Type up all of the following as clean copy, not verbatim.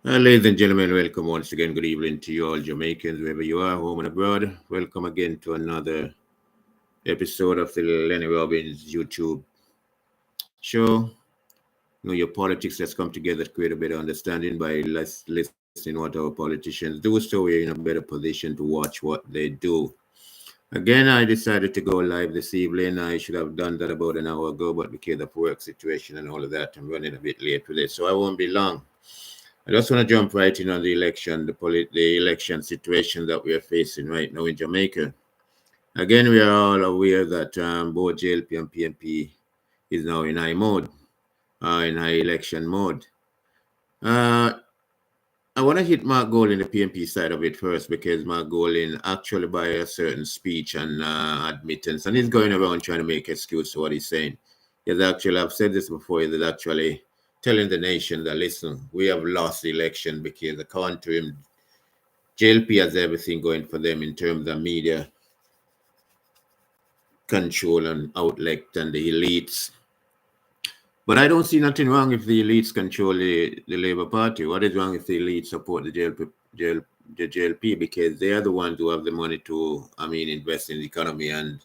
Ladies and gentlemen, welcome once again. Good evening to you all Jamaicans, wherever you are, home and abroad. Welcome again to another episode of the Lenny Robbins YouTube show. Know your politics. Let's come together to create a better understanding by listening what our politicians do, so we're in a better position to watch what they do. Again, I decided to go live this evening. I should have done that about an hour ago, but because of work situation and all of that, I'm running a bit late today, so I won't be long. I just want to jump right in on the election, the election situation that we are facing right now in Jamaica. Again, we are all aware that both JLP and PNP is now in high mode, in high election mode. Uh, I want to hit Mark Golding, the PNP side of it first, because Mark Golding actually by a certain speech and admittance, and he's going around trying to make excuse to what he's saying. He's actually, I've said this before, he's actually telling the nation that, listen, we have lost the election because according to him, JLP has everything going for them in terms of media control and outlet and the elites. But I don't see nothing wrong if the elites control the Labour Party. What is wrong if the elites support the JLP? Because they are the ones who have the money to, invest in the economy and,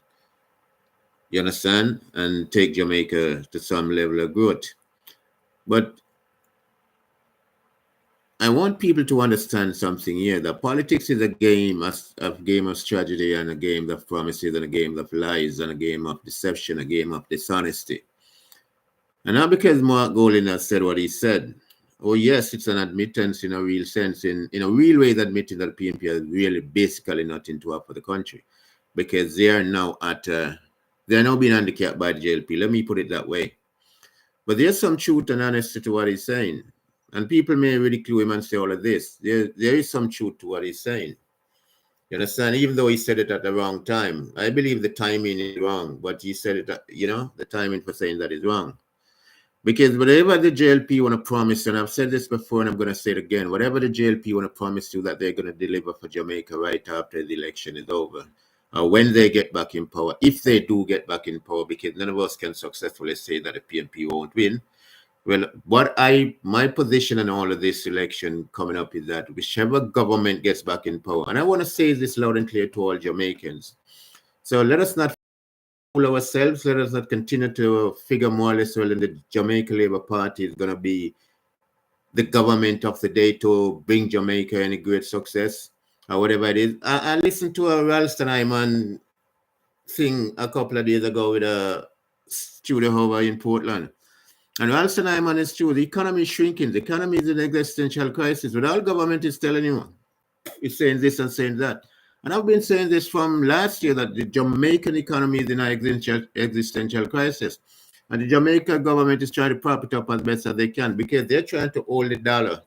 you understand, and take Jamaica to some level of growth. But I want people to understand something here, that politics is a game of strategy and a game of promises and a game of lies and a game of deception, a game of dishonesty. And not because Mark Golding has said what he said. Oh, yes, it's an admittance in a real sense, in a real way, admitting that PNP has really basically nothing to offer the country, because they are now being handicapped by the JLP. Let me put it that way. But there's some truth and honesty to what he's saying. And people may ridicule him and say all of this. There is some truth to what he's saying. You understand? Even though he said it at the wrong time. I believe the timing is wrong, but he said it, the timing for saying that is wrong. Because whatever the JLP want to promise, and I've said this before and I'm going to say it again, whatever the JLP want to promise you that they're going to deliver for Jamaica right after the election is over, when they get back in power, if they do get back in power, because none of us can successfully say that the PNP won't win. Well, my position on all of this election coming up is that whichever government gets back in power, and I want to say this loud and clear to all Jamaicans. So let us not fool ourselves. Let us not continue to figure more or less well in the Jamaica Labour Party is going to be the government of the day to bring Jamaica any great success or whatever it is. I listened to a Ralston Hyman thing a couple of days ago with a studio over in Portland. And Ralston Hyman is true. The economy is shrinking. The economy is in existential crisis. But all government is telling you, it's saying this and saying that. And I've been saying this from last year that the Jamaican economy is in an existential crisis. And the Jamaican government is trying to prop it up as best as they can because they're trying to hold the dollar.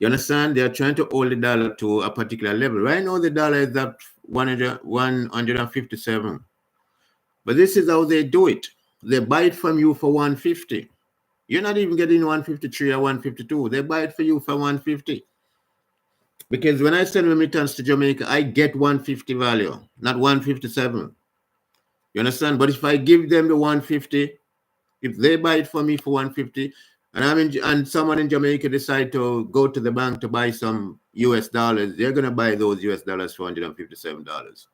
You understand? They're trying to hold the dollar to a particular level. Right now, the dollar is at 157. But this is how they do it. They buy it from you for 150. You're not even getting 153 or 152. They buy it for you for 150. Because when I send remittance to Jamaica, I get 150 value, not 157. You understand? But if I give them the 150, if they buy it for me for 150, and someone in Jamaica decide to go to the bank to buy some US dollars, they're gonna buy those US dollars for $157.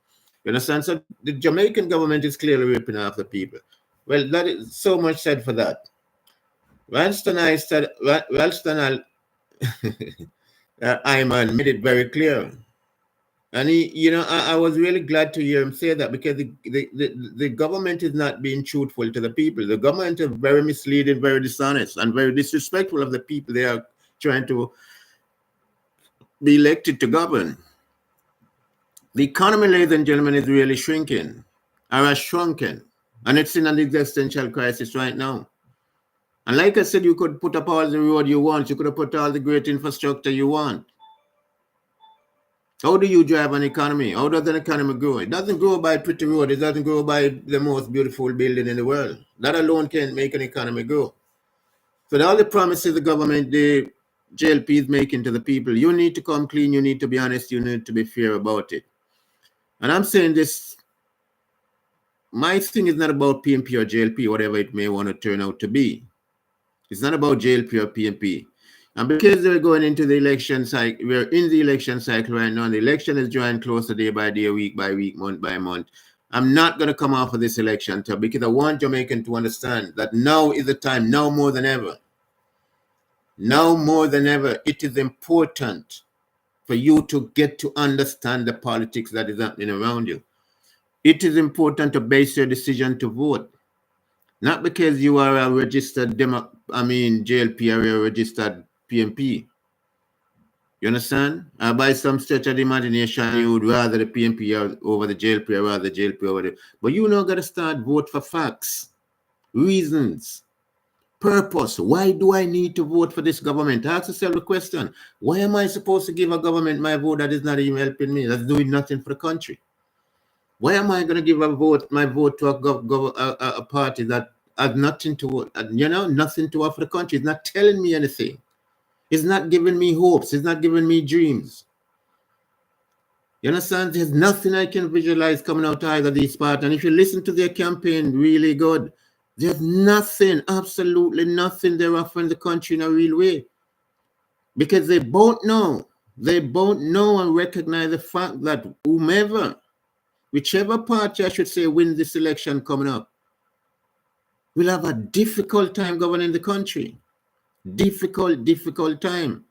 You understand? So the Jamaican government is clearly ripping off the people. Well, that is so much said for that. Ralston Hyman made it very clear. And I was really glad to hear him say that because the government is not being truthful to the people. The government is very misleading, very dishonest, and very disrespectful of the people they are trying to be elected to govern. The economy, ladies and gentlemen, is really shrinking, or has shrunken, and it's in an existential crisis right now. And like I said, you could put up all the road you want. You could have put all the great infrastructure you want. How do you drive an economy? How does an economy grow? It doesn't grow by pretty road. It doesn't grow by the most beautiful building in the world. That alone can't make an economy grow. So all the promises the government, the JLP is making to the people, you need to come clean, you need to be honest, you need to be fair about it. And I'm saying this, my thing is not about PNP or JLP, whatever it may want to turn out to be. It's not about JLP or PNP. And because we're going into the election cycle, we're in the election cycle right now, and the election is drawing closer day by day, week by week, month by month. I'm not going to come off of this election because I want Jamaican to understand that now is the time, now more than ever. Now more than ever, it is important for you to get to understand the politics that is happening around you. It is important to base your decision to vote, not because you are a registered JLP or a registered PMP. You understand? By some stretch of the imagination, you would rather the PMP over the JLP or rather the JLP over the. But you now got to start vote for facts, reasons, purpose. Why do I need to vote for this government? Ask yourself the question: why am I supposed to give a government my vote that is not even helping me? That's doing nothing for the country. Why am I going to give my vote to a party that has nothing to, nothing to offer the country? It's not telling me anything. It's not giving me hopes. It's not giving me dreams. You understand? There's nothing I can visualize coming out of either of these parties. And if you listen to their campaign really good, there's nothing, absolutely nothing they're offering the country in a real way. Because they both know and recognize the fact that whichever party I should say wins this election coming up, will have a difficult time governing the country. Difficult time.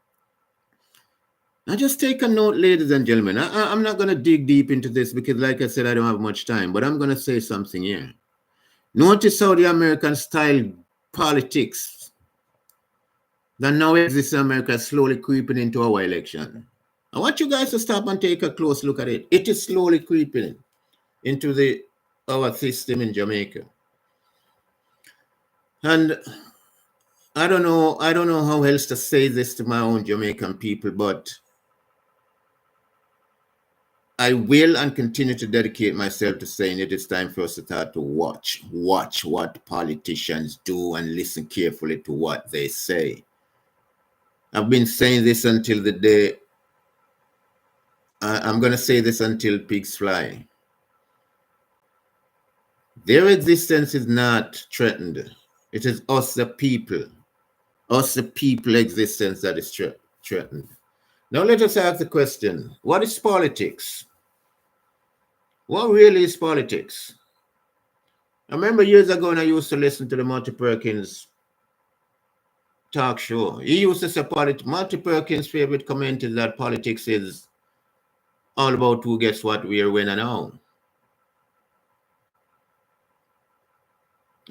Now just take a note, ladies and gentlemen. I'm not going to dig deep into this because, like I said, I don't have much time, but I'm going to say something here. Notice how the American style politics that now exists in America is slowly creeping into our election. I want you guys to stop and take a close look at it. It is slowly creeping into our system in Jamaica. And I don't know how else to say this to my own Jamaican people, but I will and continue to dedicate myself to saying it is time for us to start to watch what politicians do and listen carefully to what they say. I've been saying this until the day, I'm going to say this until pigs fly. Their existence is not threatened. It is us, the people existence that is threatened. Now let us ask the question, what is politics? What really is politics? I remember years ago when I used to listen to the Marty Perkins talk show. He used to say Marty Perkins' favorite comment is that politics is all about who gets what, where, when, and how.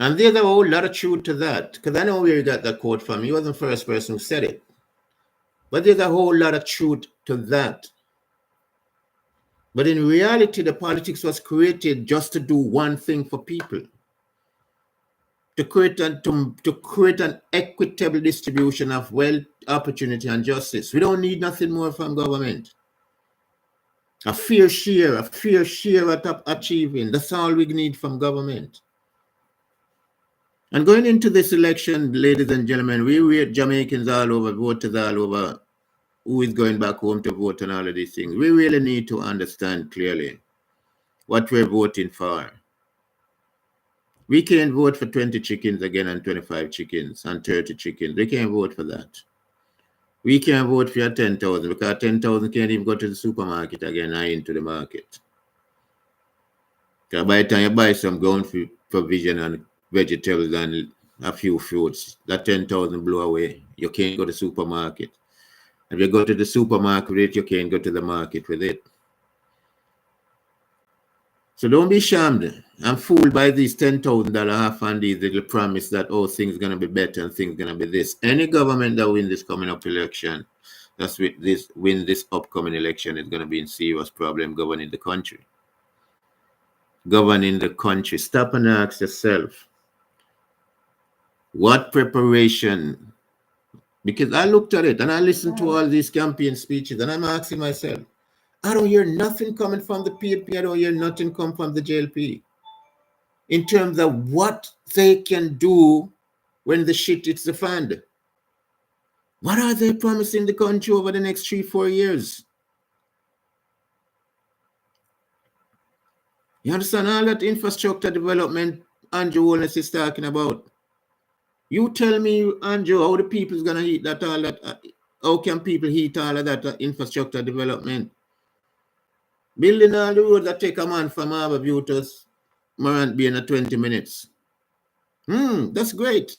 And there's a whole lot of truth to that, because I know where you got that quote from. He wasn't the first person who said it. But there's a whole lot of truth to that. But in reality, the politics was created just to do one thing for people. To create an equitable distribution of wealth, opportunity, and justice. We don't need nothing more from government. A fair share at achieving. That's all we need from government. And going into this election, ladies and gentlemen, we Jamaicans all over, voters all over, who is going back home to vote and all of these things. We really need to understand clearly what we're voting for. We can't vote for 20 chickens again and 25 chickens and 30 chickens. We can't vote for that. We can't vote for your 10,000 because 10,000 can't even go to the supermarket again or into the market. Because by the time you buy some ground provision and vegetables and a few fruits, that 10,000 blow away. You can't go to the supermarket. If you go to the supermarket with it, you can't go to the market with it. So don't be shamed and fooled by these $10,000 half and these little promise that, oh, things are going to be better and things are going to be this. Any government that win this coming up election, win this upcoming election is going to be in serious problem governing the country. Stop and ask yourself, what preparation? Because I looked at it and I listened to all these campaign speeches and I'm asking myself, I don't hear nothing coming from the PNP. I don't hear nothing come from the JLP in terms of what they can do when the shit hits the fan. What are they promising the country over the next 3-4 years? You understand all that infrastructure development Andrew Holness is talking about? You tell me, Andrew, how the people's gonna eat that all that? How can people eat all of that infrastructure development? Building all the roads that take a man from Harborview to Morant Bay in 20 minutes. That's great.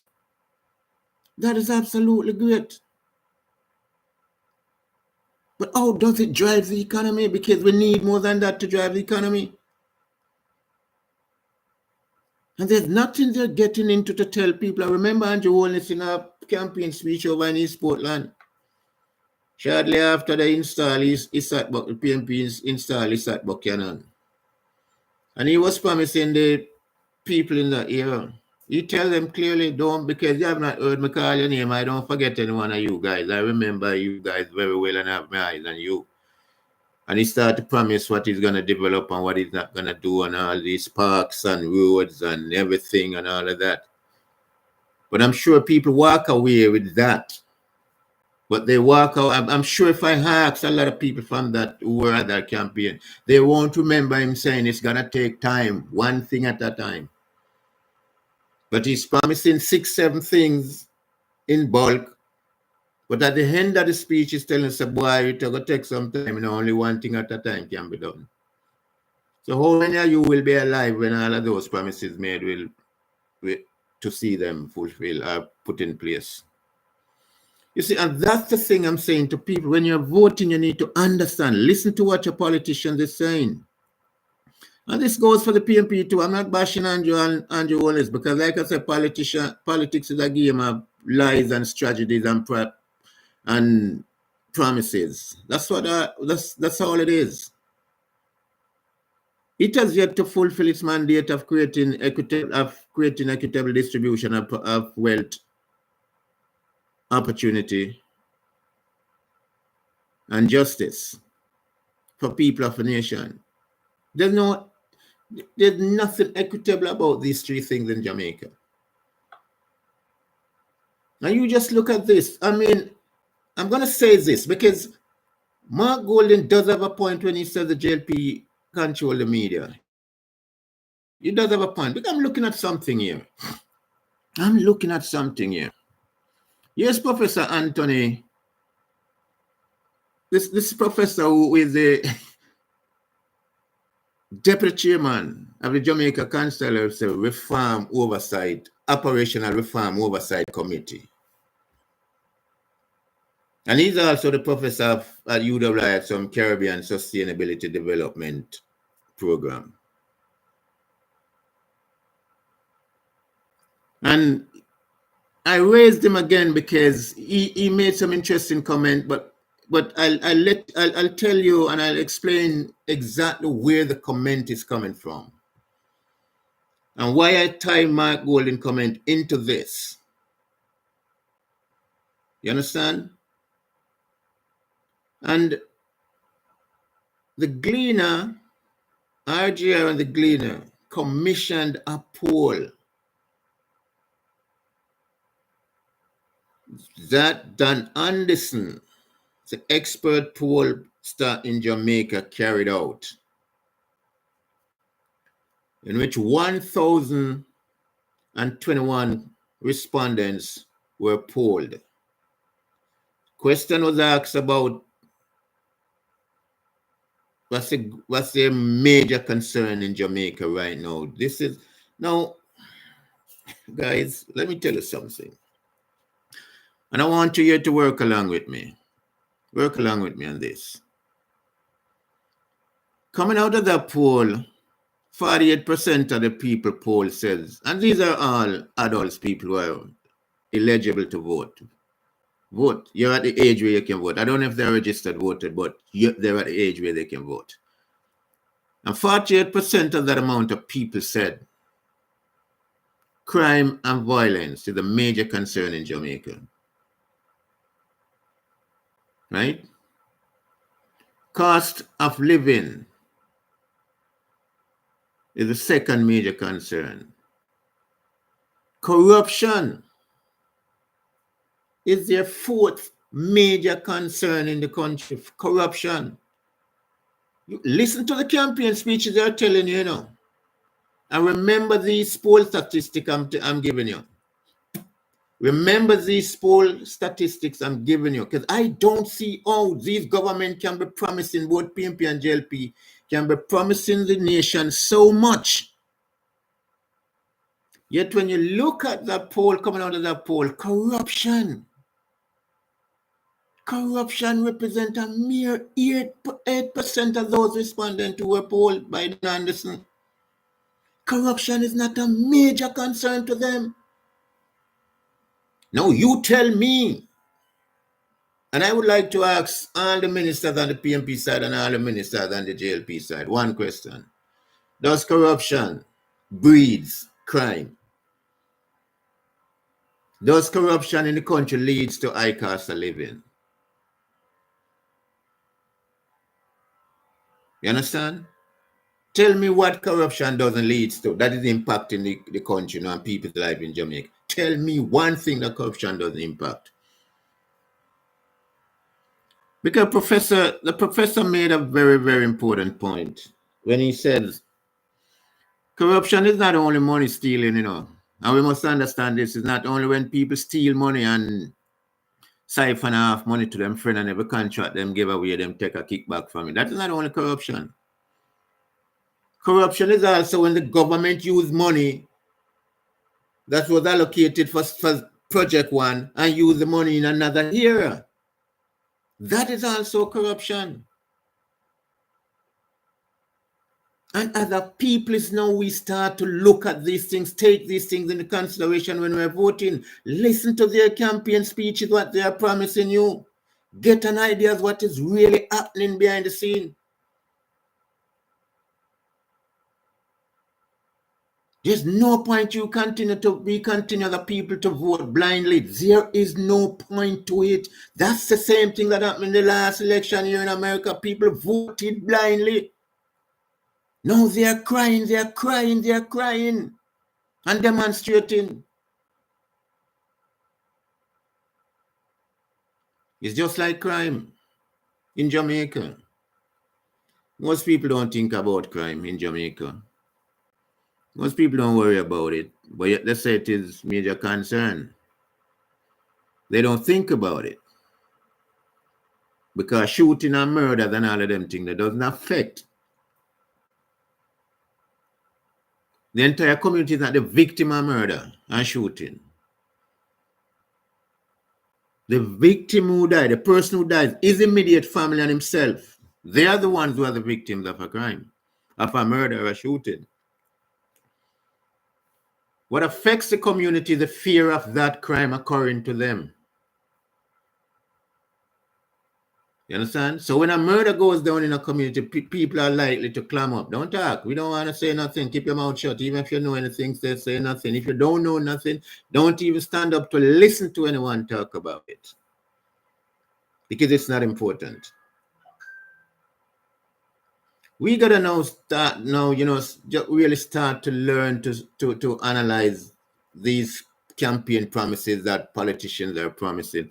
That is absolutely great. But how does it drive the economy? Because we need more than that to drive the economy. And there's nothing they're getting into to tell people. I remember Andrew Holness in a campaign speech over in East Portland. Shortly after they install the PMP install Isat Buchanan. And he was promising the people in that era. You tell them clearly, don't, because you have not heard me call your name. I don't forget any one of you guys. I remember you guys very well and have my eyes on you. And he started to promise what he's going to develop and what he's not going to do and all these parks and roads and everything and all of that. But I'm sure people walk away with that. But they walk out. I'm sure if I ask a lot of people from that who were at that campaign, they won't remember him saying it's going to take time, one thing at a time. But he's promising 6, 7 things in bulk. But at the end of the speech, he's telling us, boy, it's going to take some time, and only one thing at a time can be done. So how many of you will be alive when all of those promises made will to see them fulfilled or put in place? You see, and that's the thing I'm saying to people. When you're voting, you need to understand. Listen to what your politicians are saying. And this goes for the PMP too. I'm not bashing Andrew Wallace because, like I said, politics is a game of lies and strategies and promises. That's all it is. It has yet to fulfill its mandate of creating equitable distribution of wealth, opportunity, and justice for people of a nation. There's nothing equitable about these 3 things in Jamaica. Now you just look at this. I mean, I'm going to say this because Mark Golden does have a point when he says the JLP control the media. He does have a point. Because I'm looking at something here. Yes, Professor Anthony. This professor who is the deputy chairman of the Jamaica Constituency Operational Reform Oversight Committee. And he's also the professor at UWI at some Caribbean Sustainability Development Program. And I raised him again because he made some interesting comment, but I'll tell you and I'll explain exactly where the comment is coming from and why I tie Mark Golden comment into this. You understand? And the Gleaner, RGR and the Gleaner commissioned a poll that Dan Anderson, the expert pollster in Jamaica, carried out, in which 1,021 respondents were polled. Question was asked about what's the major concern in Jamaica right now. Now, guys, let me tell you something. And I want you here to work along with me. Work along with me on this. Coming out of that poll, 48% of the people polled says, and these are all adults, people who are eligible to vote. Vote. You're at the age where you can vote. I don't know if they're registered voter, but they're at the age where they can vote. And 48% of that amount of people said crime and violence is a major concern in Jamaica. Right? Cost of living is the second major concern. Corruption is their 4th major concern in the country. Corruption. You listen to the campaign speeches they're telling you, and remember these poll statistics I'm giving you. Remember these poll statistics I'm giving you, because I don't see how these government can be promising, both PMP and JLP, can be promising the nation so much. Yet when you look at that poll, coming out of that poll, corruption represents a mere 8% of those respondents who were polled by Anderson. Corruption is not a major concern to them. Now you tell me, and I would like to ask all the ministers on the PMP side and all the ministers on the JLP side one question. Does corruption breeds crime? Does corruption in the country leads to high cost of living? You understand? Tell me what corruption doesn't lead to that is impacting the country and people's life in Jamaica. Tell me one thing that corruption doesn't impact. Because the professor made a very, very important point when he says corruption is not only money stealing, and we must understand this is not only when people steal money and siphon off money to them friend and every contract them give away, them take a kickback from it. That is not only corruption. Corruption is also when the government use money that was allocated for project one and use the money in another area. That is also corruption. And other peoples now we start to look at these things, take these things into consideration when we're voting. Listen to their campaign speeches, what they are promising you. Get an idea of what is really happening behind the scene. There's no point you continue the people to vote blindly. There is no point to it. That's the same thing that happened in the last election here in America. People voted blindly. Now they are crying and demonstrating. It's just like crime in Jamaica. Most people don't think about crime in Jamaica. Most people don't worry about it, but yet they say it is major concern. They don't think about it. Because shooting and murder and all of them things, that doesn't affect. The entire community is not the victim of murder and shooting. The victim who died, the person who dies, his immediate family and himself. They are the ones who are the victims of a crime, of a murder or a shooting. What affects the community is the fear of that crime occurring to them. You understand? So when a murder goes down in a community, people are likely to clam up. Don't talk. We don't want to say nothing. Keep your mouth shut. Even if you know anything, say nothing. If you don't know nothing, don't even stand up to listen to anyone talk about it. Because it's not important. We gotta now really start to learn to analyze these campaign promises that politicians are promising.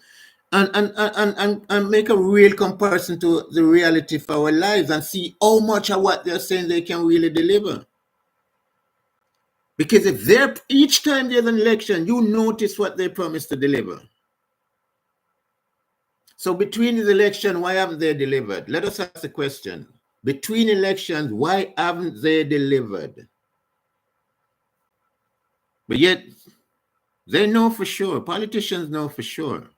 And make a real comparison to the reality of our lives and see how much of what they're saying they can really deliver. Because if they're each time there's an election, you notice what they promise to deliver. So between the election, why haven't they delivered? Let us ask the question. Between elections, why haven't they delivered? But yet, they know for sure. Politicians know for sure.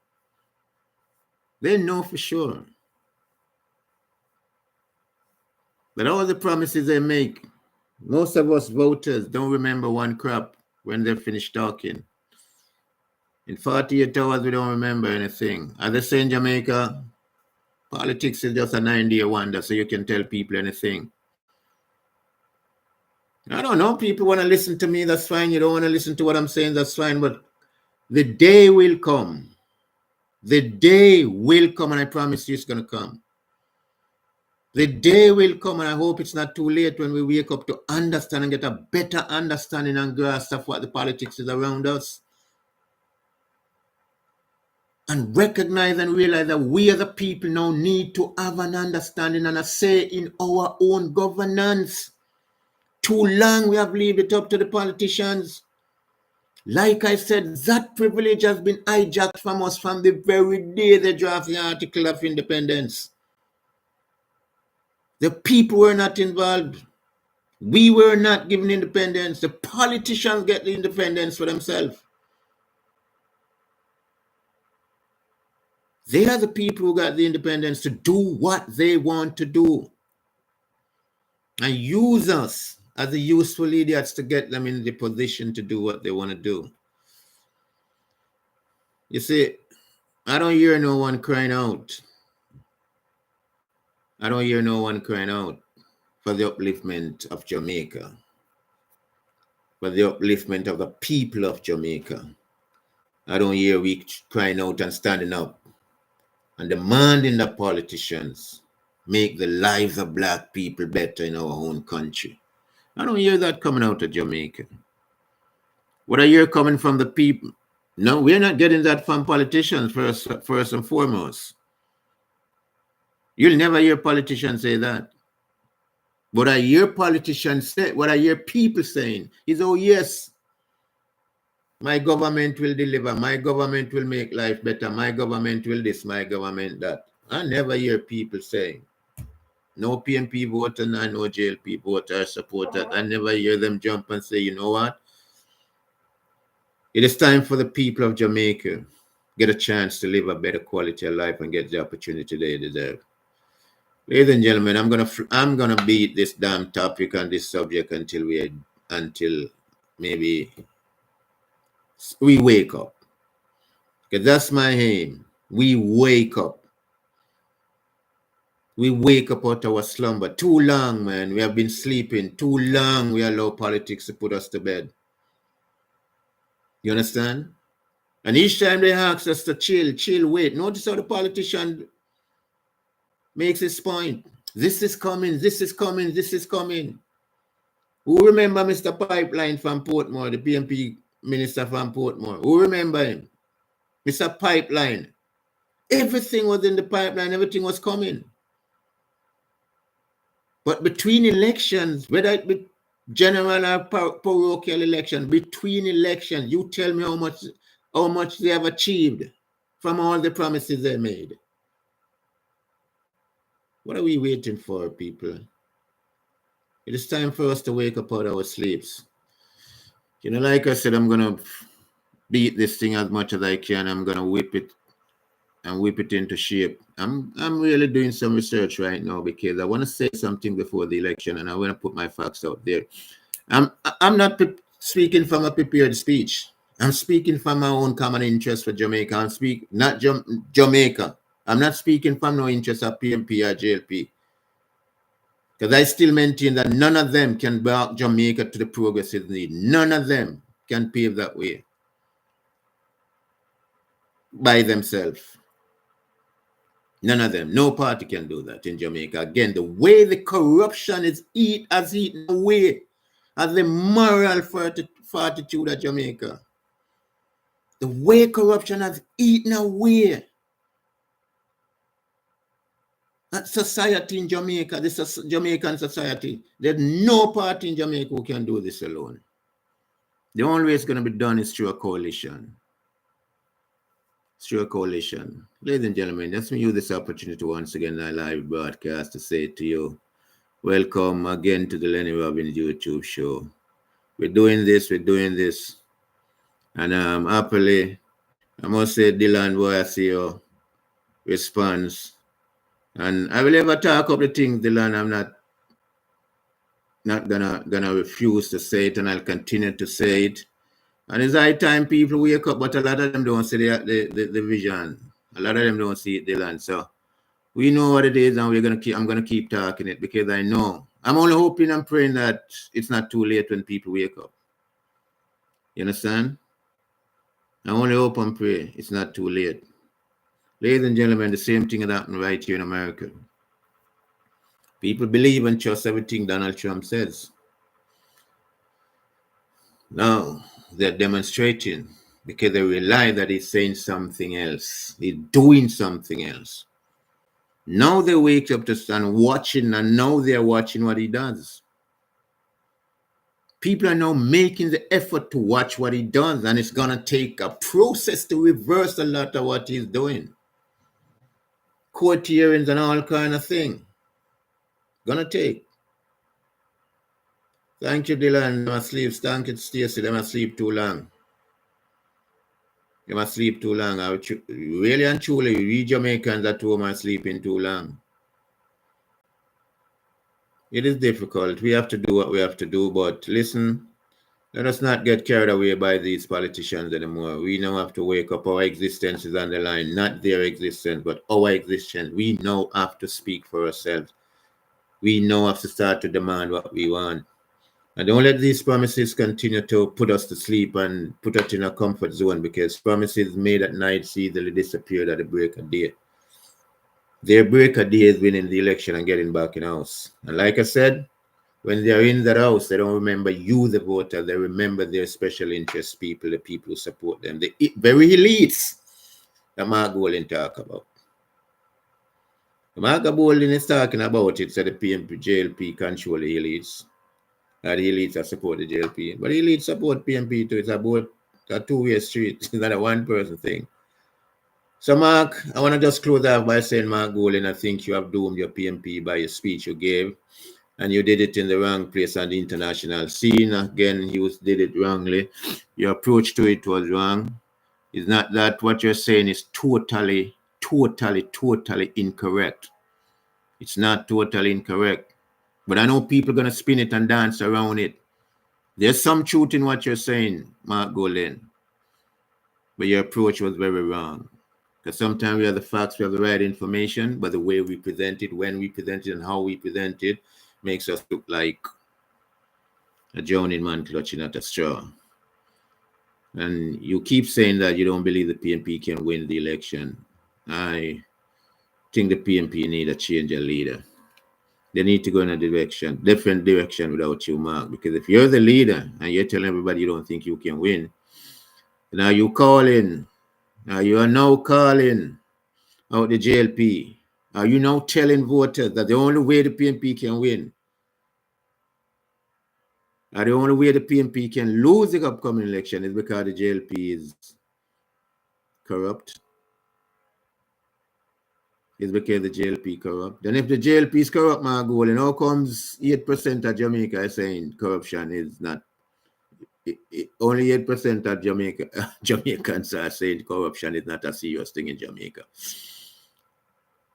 They know for sure that all the promises they make, most of us voters don't remember one crap when they finish talking. In 48 hours, we don't remember anything. As they say in Jamaica, politics is just a 9-day wonder, so you can tell people anything. I don't know. People want to listen to me, that's fine. You don't want to listen to what I'm saying, that's fine. But the day will come. The day will come, and I promise you it's going to come. The day will come, and I hope it's not too late when we wake up to understand and get a better understanding and grasp of what the politics is around us. And recognize and realize that we as a people now need to have an understanding and a say in our own governance. Too long we have left it up to the politicians. Like I said, that privilege has been hijacked from us from the very day they draft the Article of Independence. The people were not involved. We were not given independence. The politicians get the independence for themselves. They are the people who got the independence to do what they want to do and use us as the useful idiots to get them in the position to do what they want to do. You see, I don't hear no one crying out. I don't hear no one crying out for the upliftment of Jamaica, for the upliftment of the people of Jamaica. I don't hear we crying out and standing up and demanding that politicians make the lives of black people better in our own country. I don't hear that coming out of Jamaica. What I hear coming from the people, no, we're not getting that from politicians first and foremost. You'll never hear politicians say that. What I hear politicians say, what I hear people saying is, oh yes, my government will deliver, my government will make life better, my government will this, my government that. I never hear people saying, no PMP voter, no JLP voter support that. I never hear them jump and say, you know what? It is time for the people of Jamaica get a chance to live a better quality of life and get the opportunity they deserve. Ladies and gentlemen, I'm gonna beat this damn topic on this subject until maybe we wake up. Because that's my aim. We wake up. We wake up out of our slumber. Too long, man. We have been sleeping. Too long we allow politics to put us to bed. You understand? And each time they ask us to chill, wait. Notice how the politician makes his point. This is coming, this is coming, this is coming. Who remember Mr. Pipeline from Portmore, the PMP minister from Portmore? Who remember him? Mr. Pipeline. Everything was in the pipeline, everything was coming. But between elections, whether it be general or parochial election, between elections, you tell me how much they have achieved from all the promises they made. What are we waiting for, people? It is time for us to wake up out of our sleeps. You know, like I said, I'm going to beat this thing as much as I can. I'm going to whip it into shape. I'm really doing some research right now because I want to say something before the election and I want to put my facts out there. I'm not speaking from a prepared speech. I'm speaking from my own common interest for Jamaica. I'm speaking, not Jamaica. I'm not speaking from no interest of PMP or JLP. Because I still maintain that none of them can bring Jamaica to the progress it needs. None of them can pave that way by themselves. None of them. No party can do that in Jamaica. Again, the way the corruption has eaten away at the moral fortitude of Jamaica. The way corruption has eaten away at society in Jamaica, this Jamaican society. There's no party in Jamaica who can do this alone. The only way it's going to be done is through a coalition. Through a coalition. Ladies and gentlemen, let me use this opportunity once again in our live broadcast to say to you, welcome again to the Lenny Robbins YouTube show. We're doing this. And happily, I must say, Dylan, boy, I see your response. And I will ever talk up the things, Dylan. I'm not gonna refuse to say it, and I'll continue to say it. And it's high time people wake up, but a lot of them don't see the vision. A lot of them don't see it, Dylan. So we know what it is, and I'm gonna keep talking it because I know. I'm only hoping and praying that it's not too late when people wake up. You understand? I only hope and pray it's not too late. Ladies and gentlemen, the same thing that happened right here in America. People believe and trust everything Donald Trump says. Now they're demonstrating because they realize that he's saying something else. He's doing something else. Now they wake up to stand watching, and now they're watching what he does. People are now making the effort to watch what he does, and it's going to take a process to reverse a lot of what he's doing. Court hearings and all kind of thing. Gonna take. Thank you, Dylan. I'm asleep. Thank you, Stacey. I'm asleep too long. You must sleep too long. Really and truly, we Jamaicans at home are sleeping too long. It is difficult. We have to do what we have to do, but listen, let us not get carried away by these politicians anymore. We now have to wake up. Our existence is on the line, not their existence, but our existence. We now have to speak for ourselves. We now have to start to demand what we want. And don't let these promises continue to put us to sleep and put us in a comfort zone, because promises made at night easily disappear at the break of day. Their break of day is winning the election and getting back in house. And like I said, when they're in that house, they don't remember you, the voter. They remember their special interest people, the people who support them. The very elites that Mark Golding talk about. Mark Golding is talking about it, so the PNP, JLP control the elites. The elites that support the JLP. But the elites support PNP too. It's about a two-way street. It's not a one-person thing. So, Mark, I want to just close out by saying, Mark Golding, I think you have doomed your PNP by your speech you gave. And you did it in the wrong place on the international scene. Again, you did it wrongly. Your approach to it was wrong. It's not that what you're saying is totally incorrect. It's not totally incorrect. But I know people are going to spin it and dance around it. There's some truth in what you're saying, Mark Golding. But your approach was very wrong. Because sometimes we have the facts, we have the right information, but the way we present it, when we present it, and how we present it makes us look like a drowning man clutching at a straw. And you keep saying that you don't believe the PNP can win the election. I think the PNP need a change of leader. They need to go in a different direction without you, Mark. Because if you're the leader and you're telling everybody you don't think you can win, now you calling. Now you are now calling out the JLP. Are you now telling voters that the only way the PNP can win, and the only way the PNP can lose the upcoming election, is because the JLP is corrupt? Is because the JLP corrupt? Then if the JLP is corrupt, my goal, and how comes 8% of Jamaica is saying corruption is not? Only 8% of Jamaicans are saying corruption is not a serious thing in Jamaica.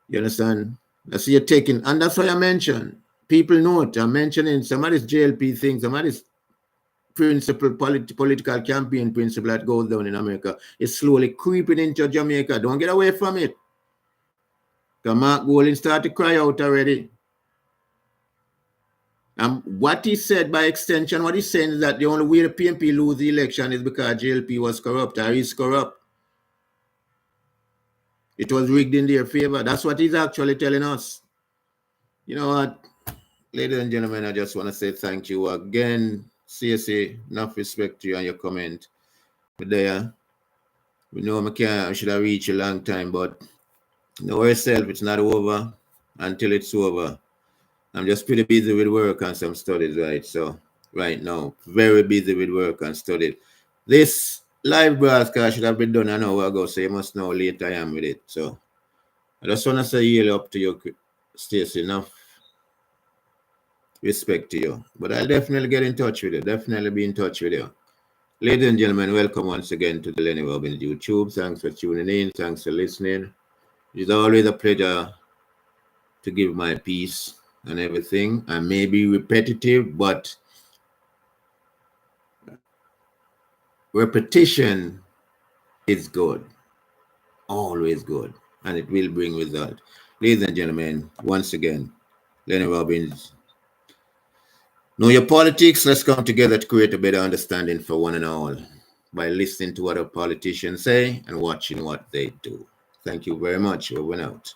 You understand? I see you're taking, and that's why I mentioned. People know it. I'm mentioning some of this JLP thing, some of this principle, political campaign principle that goes down in America is slowly creeping into Jamaica. Don't get away from it. Because Mark Golding started to cry out already. And what he said, by extension, what he's saying is that the only way the PNP lose the election is because JLP was corrupt or is corrupt. It was rigged in their favor. That's what he's actually telling us. You know what? Ladies and gentlemen, I just want to say thank you again. CSA, enough respect to you and your comment. But there, we know I should have reached a long time, but know yourself, it's not over until it's over. I'm just pretty busy with work and some studies, right? So right now, very busy with work and studies. This live broadcast should have been done an hour ago, so you must know how late I am with it. So I just want to say yield up to you, Stacey, enough respect to you. But I'll definitely get in touch with you, definitely be in touch with you. Ladies and gentlemen, welcome once again to the Lenny Robbins YouTube. Thanks for tuning in. Thanks for listening. It's always a pleasure to give my piece and everything. I may be repetitive, but repetition is good. Always good. And it will bring result. Ladies and gentlemen, once again, Lenny Robbins. Know your politics. Let's come together to create a better understanding for one and all by listening to what our politicians say and watching what they do. Thank you very much. Over and out.